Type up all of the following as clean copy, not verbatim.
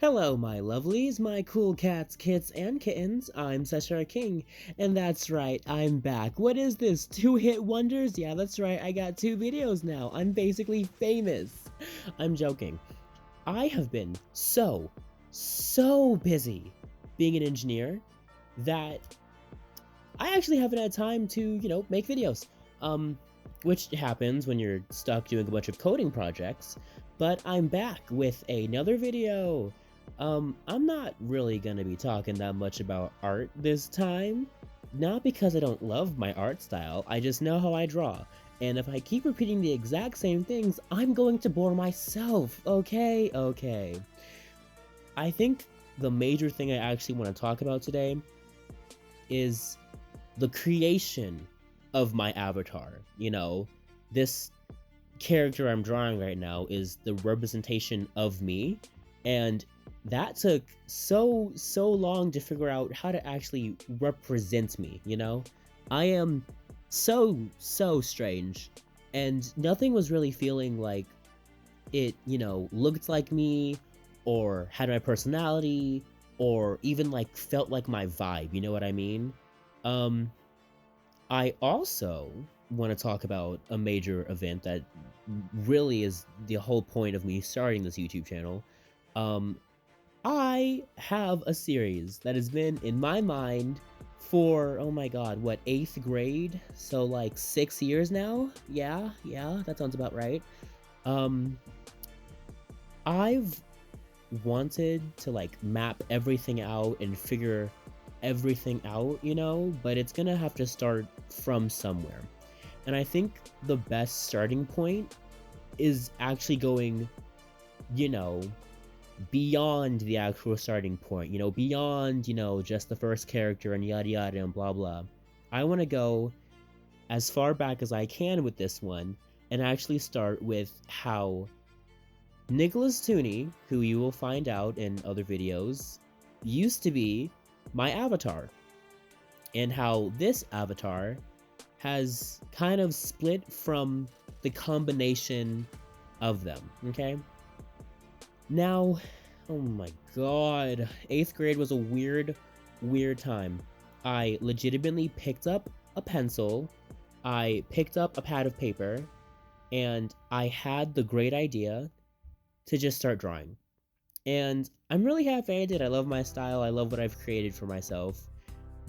Hello, my lovelies, my cool cats, kits, and kittens. I'm Seshar King, and that's right, I'm back. What is this? Two-hit wonders? Yeah, that's right, I got two videos now. I'm basically famous. I'm joking. I have been so busy being an engineer that I actually haven't had time to, make videos. Which happens when you're stuck doing a bunch of coding projects, but I'm back with another video. I'm not really gonna be talking that much about art this time. Not because I don't love my art style, I just know how I draw. And if I keep repeating the exact same things, I'm going to bore myself, okay? Okay. I think the major thing I actually want to talk about today is the creation of my avatar. This character I'm drawing right now is the representation of me, and that took so long to figure out how to actually represent me. I am so strange, and nothing was really feeling like it looked like me, or had my personality, or even like felt like my vibe, you know what I mean? Um, I also want to talk about a major event that really is the whole point of me starting this YouTube channel. Um, I have a series that has been in my mind for, oh my god, what, 8th grade? So like 6 years now? Yeah, that sounds about right. Um, I've wanted to like map everything out and figure everything out, but it's gonna have to start from somewhere. And I think the best starting point is actually going, you know, beyond the actual starting point, beyond, just the first character and yada yada and blah blah. I want to go as far back as I can with this one and actually start with how Nicholas Tooney, who you will find out in other videos, used to be my avatar, and how this avatar has kind of split from the combination of them, okay? Now, oh my god, 8th grade was a weird time. I legitimately picked up a pencil, I picked up a pad of paper, and I had the great idea to just start drawing. And I'm really happy I did. I love my style, I love what I've created for myself.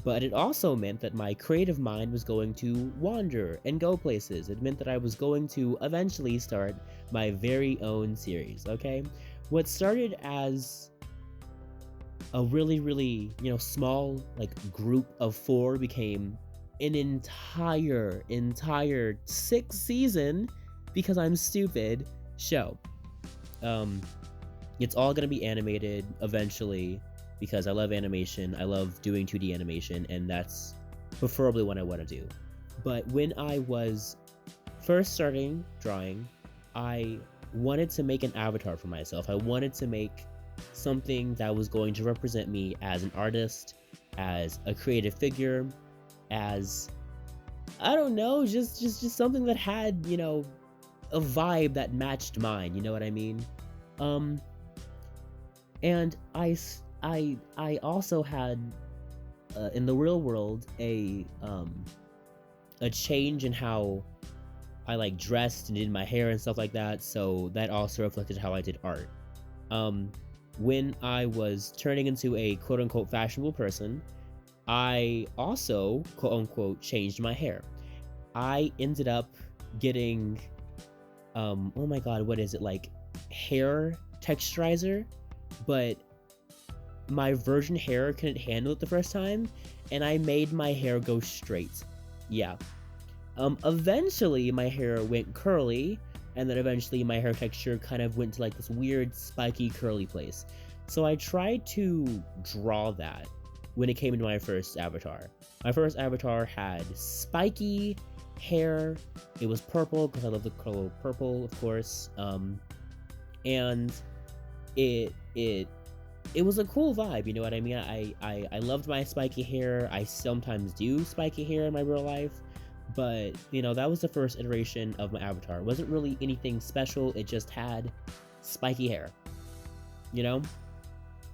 But it also meant that my creative mind was going to wander and go places. It meant that I was going to eventually start my very own series, okay? What started as a really small, like, group of 4 became an entire 6-season, because I'm stupid, show. Um, it's all gonna be animated eventually, because I love animation, I love doing 2D animation, and that's preferably what I want to do. But when I was first starting drawing, I wanted to make an avatar for myself. I wanted to make something that was going to represent me as an artist, as a creative figure, as, I don't know, just something that had, a vibe that matched mine, you know what I mean? Um, and I also had, in the real world, a change in how I like dressed and did my hair and stuff like that, so that also reflected how I did art. When I was turning into a quote-unquote fashionable person, I also quote-unquote changed my hair. I ended up getting, oh my god, what is it, like, hair texturizer? But my virgin hair couldn't handle it the first time, and I made my hair go straight. Yeah. Eventually my hair went curly, and then eventually my hair texture kind of went to like this weird spiky curly place. So I tried to draw that when it came into my first avatar. My first avatar had spiky hair. It was purple because I love the color purple, of course. And it was a cool vibe, you know what I mean? I loved my spiky hair. I sometimes do spiky hair in my real life, but that was the first iteration of my avatar. It wasn't really anything special, it just had spiky hair, you know?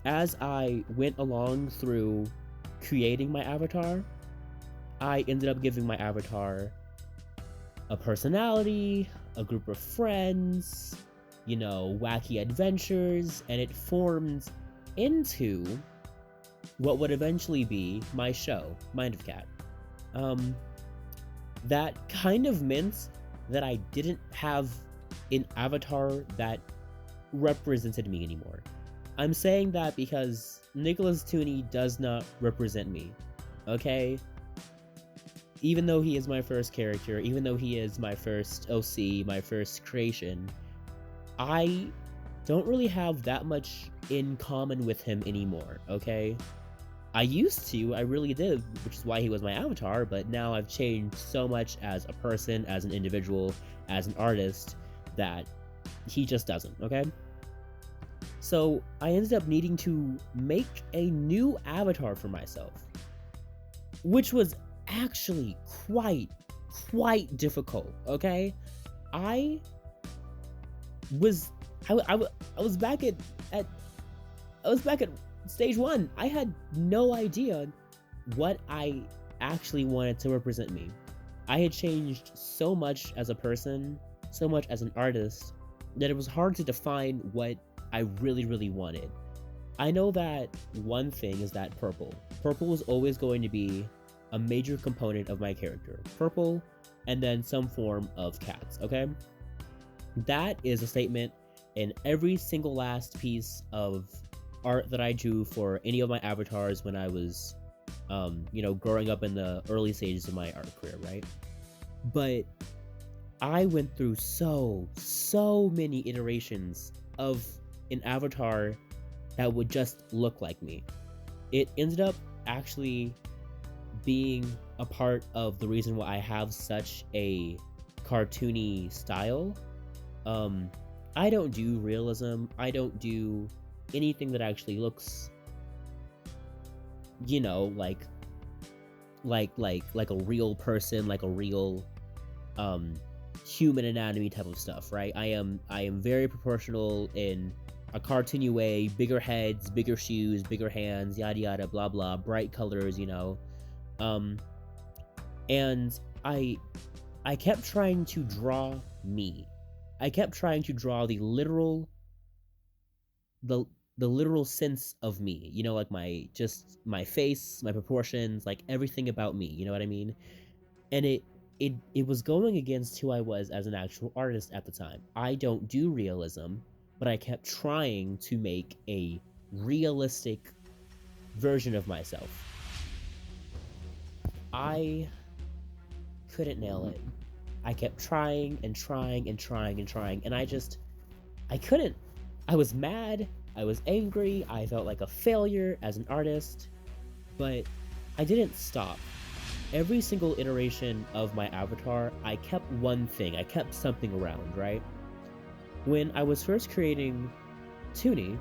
as I went along through creating my avatar, I ended up giving my avatar a personality, a group of friends, wacky adventures, and it formed into what would eventually be my show, Mind of Cat. That kind of meant that I didn't have an avatar that represented me anymore. I'm saying that because Nicholas Tooney does not represent me, okay? Even though he is my first character, even though he is my first OC, my first creation, I don't really have that much in common with him anymore, okay? I used to, I really did, which is why he was my avatar, but now I've changed so much as a person, as an individual, as an artist, that he just doesn't, okay? So I ended up needing to make a new avatar for myself, which was actually quite difficult, okay? I was back at I was back at stage 1. I had no idea what I actually wanted to represent me. I had changed so much as a person, so much as an artist, that it was hard to define what I really wanted. I know that one thing is that purple. Purple was always going to be a major component of my character. Purple, and then some form of cats, okay? That is a statement in every single last piece of art that I drew for any of my avatars when I was, growing up in the early stages of my art career, right? But I went through so many iterations of an avatar that would just look like me. It ended up actually being a part of the reason why I have such a cartoony style. I don't do realism. I don't do anything that actually looks, like a real person, like a real human anatomy type of stuff, right? I am very proportional in a cartoony way, bigger heads, bigger shoes, bigger hands, yada yada, blah blah, bright colors, and I kept trying to draw me. I kept trying to draw the literal sense of me, like my face, my proportions, like everything about me, you know what I mean? And it was going against who I was as an actual artist at the time. I don't do realism, but I kept trying to make a realistic version of myself. I couldn't nail it. I kept trying and trying and trying and trying, and I couldn't. I was mad, I was angry, I felt like a failure as an artist, but I didn't stop. Every single iteration of my avatar, I kept one thing, I kept something around, right? When I was first creating Tooney,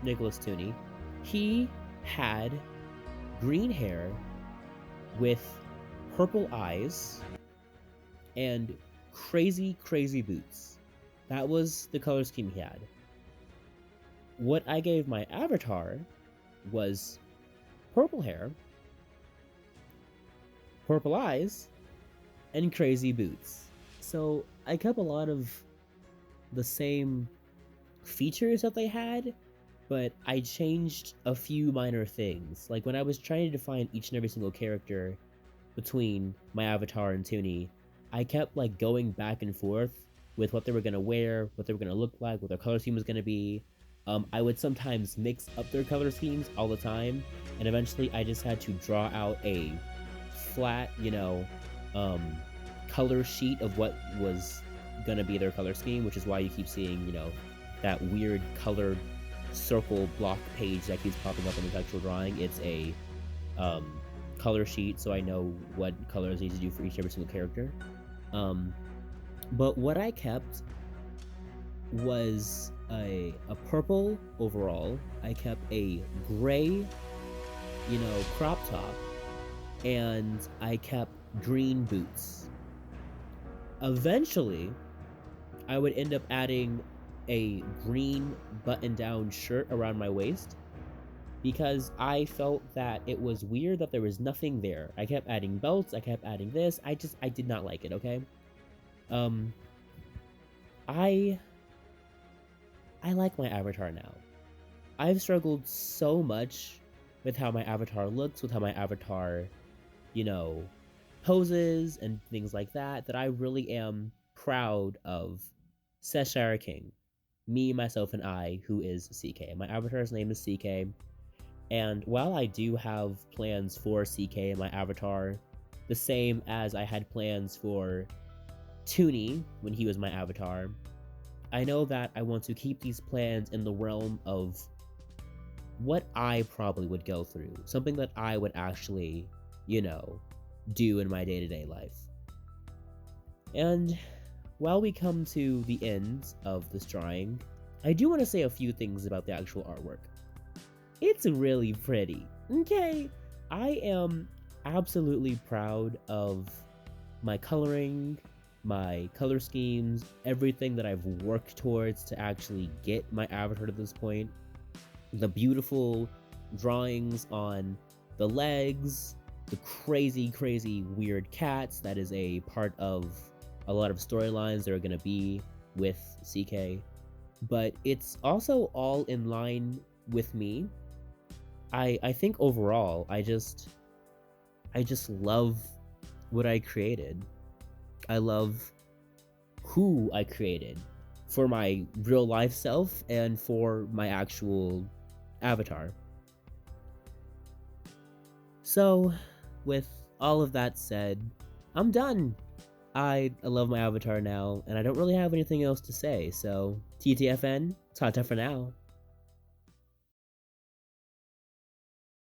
Nicholas Tooney, he had green hair with purple eyes and crazy boots. That was the color scheme he had. What I gave my avatar was purple hair, purple eyes, and crazy boots. So I kept a lot of the same features that they had, but I changed a few minor things. Like when I was trying to define each and every single character between my avatar and Tooney, I kept like going back and forth with what they were gonna wear, what they were gonna look like, what their color scheme was gonna be. I would sometimes mix up their color schemes all the time, and eventually I just had to draw out a flat, color sheet of what was gonna be their color scheme, which is why you keep seeing, that weird colored circle block page that keeps popping up in the actual drawing. It's a color sheet, so I know what colors I need to do for each every single character. But what I kept was a purple overall. I kept a gray, crop top, and I kept green boots. Eventually, I would end up adding a green button-down shirt around my waist, because I felt that it was weird that there was nothing there. I kept adding belts, I kept adding this. I did not like it, okay? Um I I like my avatar now. I've struggled so much with how my avatar looks, with how my avatar, you know, poses and things like that, that I really am proud of Cheshire King. Me, myself, and I, who is CK. My avatar's name is CK. And while I do have plans for CK and my avatar, the same as I had plans for Toonie when he was my avatar, I know that I want to keep these plans in the realm of what I probably would go through, something that I would actually, do in my day to day life. And while we come to the end of this drawing, I do want to say a few things about the actual artwork. It's really pretty, okay? I am absolutely proud of my coloring, my color schemes, everything that I've worked towards to actually get my avatar to this point. The beautiful drawings on the legs, the crazy, crazy weird cats that is a part of a lot of storylines that are going to be with CK. But it's also all in line with me. I think overall, I just love what I created. I love who I created for my real life self and for my actual avatar. So, with all of that said, I'm done. I love my avatar now, and I don't really have anything else to say, so TTFN, ta-ta for now.